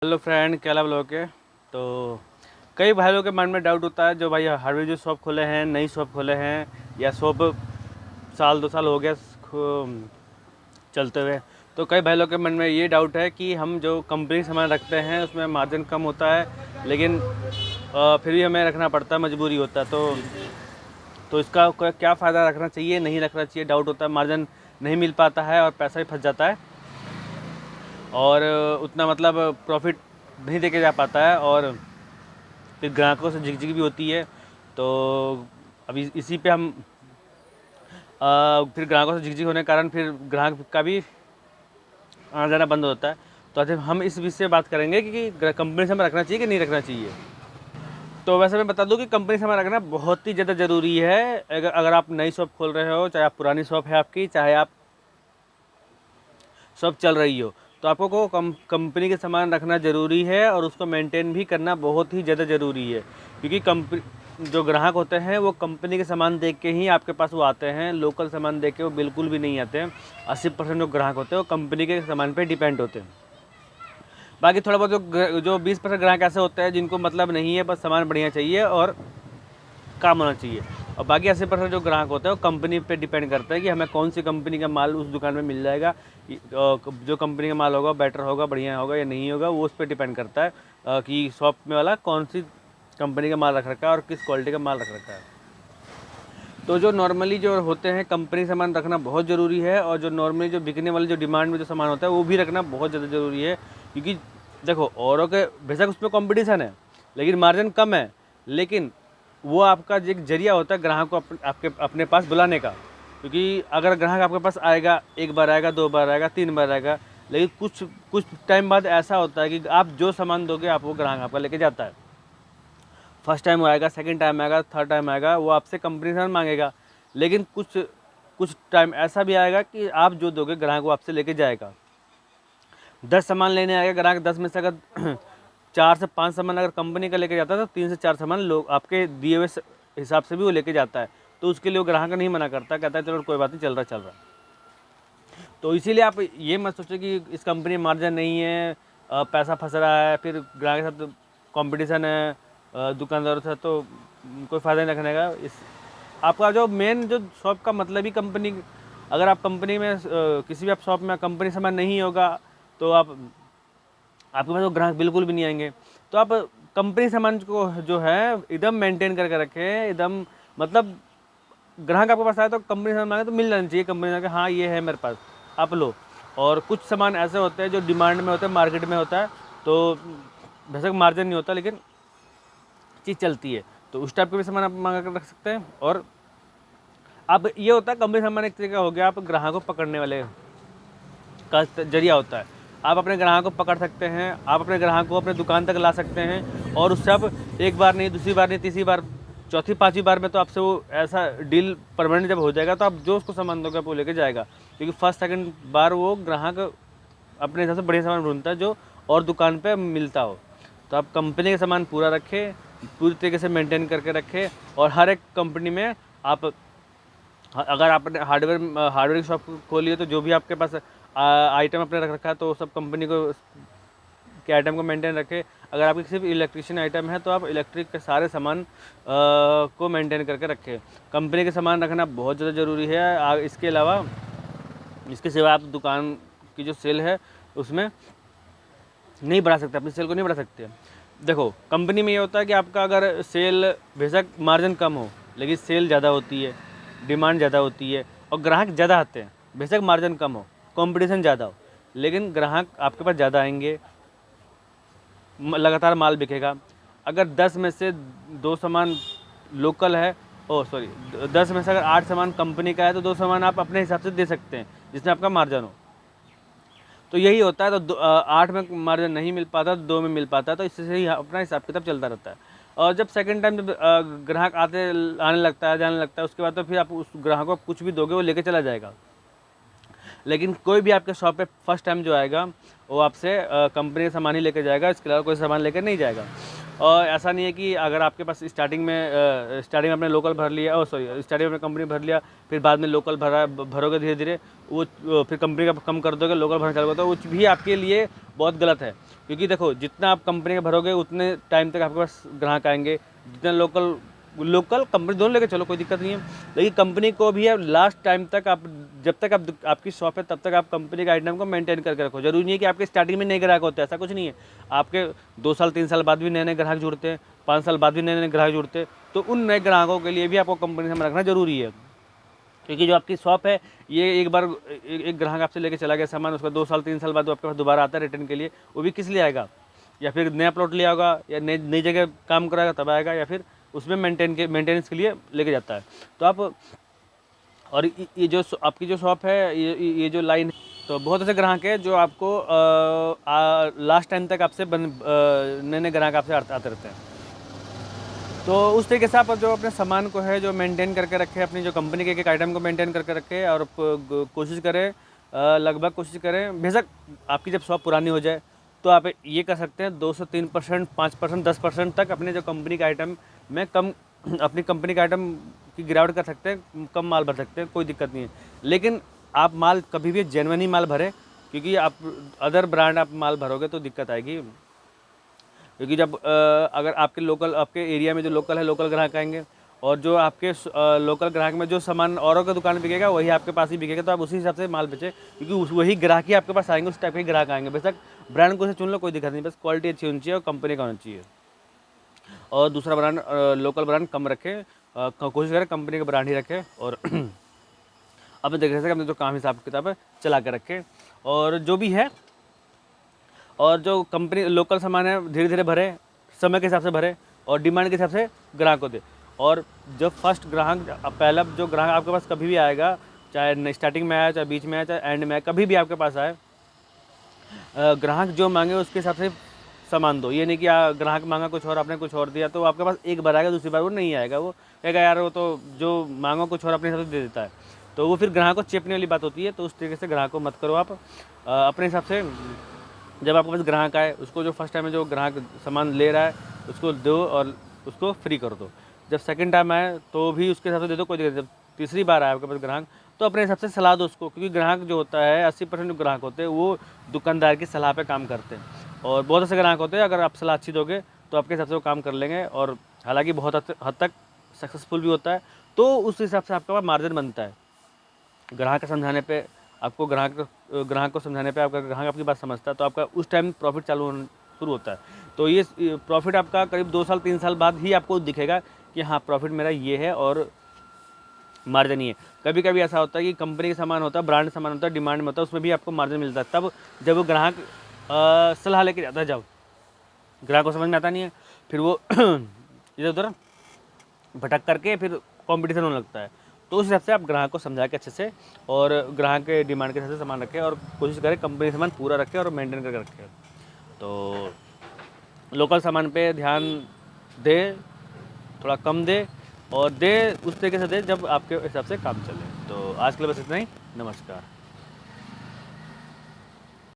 Hello friend, क्या हाल blog के। तो कई भाइयों के मन में डाउट होता है, जो भाई हार्डवेयर जो शॉप खोले हैं, नई शॉप खोले हैं या शॉप साल 2 साल हो गया चलते हुए। तो कई भाई लोग के मन में ये डाउट है कि हम जो कंपनी सामान रखते हैं उसमें मार्जिन कम होता है, लेकिन फिर भी हमें रखना पड़ता है, मजबूरी होता है। तो इसका क्या फ़ायदा, रखना चाहिए नहीं रखना चाहिए, डाउट होता है, मार्जिन नहीं मिल पाता है और पैसा भी फंस जाता है और उतना मतलब प्रॉफिट नहीं देके जा पाता है और फिर ग्राहकों से झिकझिक भी होती है। तो अभी इसी पे हम फिर ग्राहकों से झिकझिक होने के कारण फिर ग्राहक का भी आना जाना बंद होता है। तो आज हम इस विषय बात करेंगे कि कंपनी से हमें रखना चाहिए कि नहीं रखना चाहिए। तो वैसे मैं बता दूं कि कंपनी से हमें रखना बहुत ही ज़्यादा ज़रूरी है। अगर आप नई शॉप खोल रहे हो, चाहे आप पुरानी शॉप है आपकी, चाहे आप शॉप चल रही हो, तो आपको को कंपनी के सामान रखना ज़रूरी है और उसको मेंटेन भी करना बहुत ही ज़्यादा ज़रूरी है। क्योंकि कंपनी जो ग्राहक होते हैं वो कंपनी के सामान देख के ही आपके पास वो आते हैं, लोकल सामान देख के वो बिल्कुल भी नहीं आते हैं। 80% जो ग्राहक होते हैं वो कंपनी के सामान पे डिपेंड होते हैं। बाकी थोड़ा बहुत जो 20% ग्राहक ऐसे होते हैं जिनको मतलब नहीं है, बस सामान बढ़िया चाहिए और काम होना चाहिए। और बाकी 80% जो ग्राहक होते हैं वो कंपनी पे डिपेंड करता है कि हमें कौन सी कंपनी का माल उस दुकान में मिल जाएगा। जो कंपनी का माल होगा बेटर होगा, बढ़िया होगा या नहीं होगा, वो उस पर डिपेंड करता है कि शॉप में वाला कौन सी कंपनी का माल रख रखा है और किस क्वालिटी का माल रख रखा है। तो जो नॉर्मली जो होते हैं कंपनी सामान रखना बहुत ज़रूरी है, और जो नॉर्मली जो बिकने वाले जो डिमांड में जो सामान होता है वो भी रखना बहुत ज़्यादा ज़रूरी है। क्योंकि देखो, औरों के बेशक उसमें कंपटीशन है लेकिन मार्जिन कम है, लेकिन वो आपका एक जरिया होता है ग्राहक को आपके अपने पास बुलाने का। क्योंकि अगर ग्राहक आपके पास आएगा, एक बार आएगा, 2 बार आएगा, 3 बार आएगा, लेकिन कुछ कुछ टाइम बाद ऐसा होता है कि आप जो सामान दोगे आप वो ग्राहक आपका लेके जाता है। फर्स्ट टाइम आएगा, सेकंड टाइम आएगा, थर्ड टाइम आएगा, वो आपसे कंपनी सामान मांगेगा। लेकिन कुछ कुछ टाइम ऐसा भी आएगा कि आप जो दोगे ग्राहक वो आपसे लेके जाएगा। 10 सामान लेने आएगा ग्राहक, 10 में से अगर 4 से 5 सामान अगर कंपनी का लेके जाता है तो 3 से 4 सामान लोग आपके दिए हुए हिसाब से भी वो लेके जाता है। तो उसके लिए वो ग्राहक नहीं मना करता, कहता है चलो कोई बात नहीं, चल रहा। तो इसीलिए आप ये मत सोचो कि इस कंपनी में मार्जिन नहीं है, पैसा फंस रहा है, फिर ग्राहक के साथ कंपटीशन है, दुकानदारों से, तो कोई फ़ायदा नहीं रखने का। इस आपका जो मेन जो शॉप का मतलब ही कंपनी, अगर आप कंपनी में किसी भी आप शॉप में कंपनी सामान नहीं होगा तो आपके पास वो ग्राहक बिल्कुल भी नहीं आएंगे। तो आप कंपनी सामान को जो है एकदम मेंटेन करके रखें, एकदम मतलब ग्राहक आपके पास आए तो कंपनी सामान मांगे तो मिल जाना चाहिए, कंपनी का हाँ ये है मेरे पास, आप लो। और कुछ सामान ऐसे होते हैं जो डिमांड में होते हैं, मार्केट में होता है, तो बेशक मार्जिन नहीं होता लेकिन चीज़ चलती है, तो उस टाइप के भी सामान आप मंगा कर रख सकते हैं। और अब ये होता है कंपनी सामान एक तरीका हो गया, आप ग्राहक को पकड़ने वाले का जरिया होता है। आप अपने ग्राहक को पकड़ सकते हैं, आप अपने ग्राहक को अपने दुकान तक ला सकते हैं, और उससे आप एक बार नहीं, दूसरी बार नहीं, तीसरी बार, चौथी पाँचवीं बार में तो आपसे वो ऐसा डील परमानेंट जब हो जाएगा तो आप जो उसको सामान दोगे आप वो लेके जाएगा। क्योंकि फर्स्ट सेकंड बार वो ग्राहक अपने हिसाब से बढ़िया सामान ढूंढता है जो और दुकान पे मिलता हो। तो आप कंपनी का सामान पूरा रखें, पूरी तरीके से मेंटेन करके रखें। और हर एक कंपनी में आप, अगर आपने हार्डवेयर की शॉप खोली है तो जो भी आपके पास आइटम अपने रख रखा है तो सब कंपनी को के आइटम को मेंटेन रखें। अगर आपकी सिर्फ इलेक्ट्रिशियन आइटम है तो आप इलेक्ट्रिक के सारे सामान को मेंटेन करके रखें। कंपनी के सामान रखना बहुत ज़्यादा ज़रूरी है। इसके अलावा, इसके सिवा आप दुकान की जो सेल है उसमें नहीं बढ़ा सकते, अपनी सेल को नहीं बढ़ा सकते। देखो, कंपनी में ये होता है कि आपका अगर सेल बेशक मार्जिन कम हो लेकिन सेल ज़्यादा होती है, डिमांड ज़्यादा होती है और ग्राहक ज़्यादा आते हैं। बेशक मार्जिन कम हो, कंपटीशन ज़्यादा हो, लेकिन ग्राहक आपके पास ज़्यादा आएंगे, लगातार माल बिकेगा। अगर 10 में से 2 सामान लोकल है, ओ सॉरी, 10 में से अगर 8 सामान कंपनी का है तो 2 सामान आप अपने हिसाब से दे सकते हैं जिसमें आपका मार्जिन हो। तो यही होता है। तो 8 में मार्जिन नहीं मिल पाता तो 2 में मिल पाता है, तो इससे ही अपना हिसाब किताब चलता रहता है। और जब सेकंड टाइम जब ग्राहक आने लगता है, जाने लगता है, उसके बाद तो फिर आप उस ग्राहक को कुछ भी दोगे वो लेके चला जाएगा। लेकिन कोई भी आपके शॉप पे फर्स्ट टाइम जो आएगा वो आपसे कंपनी का सामान ही लेके जाएगा, इसके अलावा कोई सामान लेकर नहीं जाएगा। और ऐसा नहीं है कि अगर आपके पास स्टार्टिंग में आपने लोकल भर लिया, स्टार्टिंग में कंपनी भर लिया, फिर बाद में लोकल भरोगे धीरे धीरे, वो फिर कंपनी का कम कर दोगे, लोकल भरना चालू कर दोगे, वो भी आपके लिए बहुत गलत है। क्योंकि देखो, जितना आप कंपनी का भरोगे उतने टाइम तक आपके पास ग्राहक आएंगे, जितना लोकल कंपनी दोनों लेके चलो, कोई दिक्कत नहीं है, लेकिन कंपनी को भी अब लास्ट टाइम तक आप, जब तक आप आपकी शॉप है तब तक आप कंपनी का आइटम को मेंटेन करके रखो। जरूरी नहीं है कि आपके स्टार्टिंग में नए ग्राहक होते हैं, ऐसा कुछ नहीं है। आपके 2 साल 3 साल बाद भी नए नए ग्राहक जुड़ते हैं, 5 साल बाद भी नए नए ग्राहक जुड़ते हैं, तो उन नए ग्राहकों के लिए भी आपको कंपनी से रखना जरूरी है। क्योंकि जो आपकी शॉप है, ये एक बार एक ग्राहक आपसे लेके चला गया सामान, उसका 2 साल 3 साल बाद वो आपके पास दोबारा आता है रिटर्न के लिए, वो भी किस लिए आएगा? या फिर नया प्लॉट लिया होगा, या नई जगह काम कराएगा तब आएगा, या फिर उसमें मेंटेनेंस के लिए लेके जाता है। तो आप, और ये जो आपकी जो शॉप है, ये जो लाइन है, तो बहुत ऐसे ग्राहक है जो आपको लास्ट टाइम तक आपसे नए नए ग्राहक आपसे आते रहते हैं। तो उस तरीके से आप जो अपने सामान को है जो मेंटेन करके रखें, अपनी जो कंपनी के एक आइटम को मेंटेन करके रखें, और कोशिश करें, लगभग कोशिश करें, बेशक आपकी जब शॉप पुरानी हो जाए तो आप ये कर सकते हैं 2 से 3%, 5%, 10% तक अपने जो कंपनी का आइटम में कम, अपनी कंपनी का आइटम की गिरावट कर सकते हैं, कम माल भर सकते हैं, कोई दिक्कत नहीं है। लेकिन आप माल कभी भी जेन्युइन ही माल भरें, क्योंकि आप अदर ब्रांड आप माल भरोगे तो दिक्कत आएगी। क्योंकि जब अगर आपके एरिया में जो लोकल ग्राहक आएंगे, और जो आपके लोकल ग्राहक में जो सामान औरों की दुकान में बिकेगा वही आपके पास ही बिकेगा, तो आप उसी हिसाब से माल बेचें, क्योंकि वही ग्राहक ही आपके पास आएंगे, उस टाइप के ग्राहक आएंगे। बेशक ब्रांड को से चुन लो, कोई दिक्कत नहीं, बस क्वालिटी अच्छी होनी चाहिए और कंपनी का होना चाहिए। और दूसरा ब्रांड, लोकल ब्रांड कम रखें, कोशिश करें कंपनी का ब्रांड ही रखें, और अपने तरीके से अपने जो काम हिसाब किताब है चला के रखें। और जो भी है, और जो कंपनी लोकल सामान है धीरे धीरे भरे, समय के हिसाब से भरे, और डिमांड के हिसाब से ग्राहक को दे। और जब फर्स्ट ग्राहक, पहला जो ग्राहक आपके पास कभी भी आएगा, चाहे स्टार्टिंग में आया, चाहे बीच में आया, चाहे एंड में आया, कभी भी आपके पास आए, ग्राहक जो मांगे उसके हिसाब से सामान दो। ये नहीं कि ग्राहक मांगा कुछ और, आपने कुछ और दिया, तो आपके पास एक बार आएगा, दूसरी बार वो नहीं आएगा, वो कहेगा यार वो तो जो मांगो कुछ और अपने हिसाब से दे देता है, तो वो फिर ग्राहक को चेपने वाली बात होती है। तो उस तरीके से ग्राहक को मत करो आप, अपने हिसाब से। जब आपके पास ग्राहक आए, उसको जो फर्स्ट टाइम में जो ग्राहक सामान ले रहा है उसको दो और उसको फ्री कर दो। जब सेकंड टाइम आए तो भी उसके हिसाब से दे दो, कोई दिक्कत। जब तीसरी बार आए आपके पास ग्राहक, तो अपने हिसाब से सलाह दो उसको, क्योंकि ग्राहक जो होता है 80% जो ग्राहक होते हैं वो दुकानदार की सलाह पे काम करते हैं। और बहुत ऐसे ग्राहक होते हैं, अगर आप सलाह अच्छी दोगे तो आपके हिसाब से वो काम कर लेंगे, और हालांकि बहुत हद तक सक्सेसफुल भी होता है। तो उस हिसाब से आपका मार्जिन बनता है। ग्राहक को समझाने पे, आपको ग्राहक को समझाने पे आपका ग्राहक आपकी बात समझता है, तो आपका उस टाइम प्रॉफिट शुरू होता है। तो ये प्रॉफिट आपका करीब 2 साल 3 साल बाद ही आपको दिखेगा कि हाँ प्रॉफिट मेरा ये है और मार्जिन ही है। कभी कभी ऐसा होता है कि कंपनी का सामान होता है, ब्रांड सामान होता है, डिमांड में होता है, उसमें भी आपको मार्जिन मिलता है, तब जब वो ग्राहक सलाह लेके जाता है, जब ग्राहक को समझ में आता नहीं है, फिर वो इधर उधर भटक करके फिर कंपटीशन होने लगता है। तो उस हिसाब से आप ग्राहक को समझा के अच्छे से, और ग्राहक के डिमांड के हिसाब से सामान रखें, और कोशिश करें कंपनी सामान पूरा रखें और मेंटेन करके रखें। तो लोकल सामान पे ध्यान दे, थोड़ा कम दे, और दे उस तरीके से दे जब आपके हिसाब से काम चले। तो आज के लिए बस इतना ही। नमस्कार।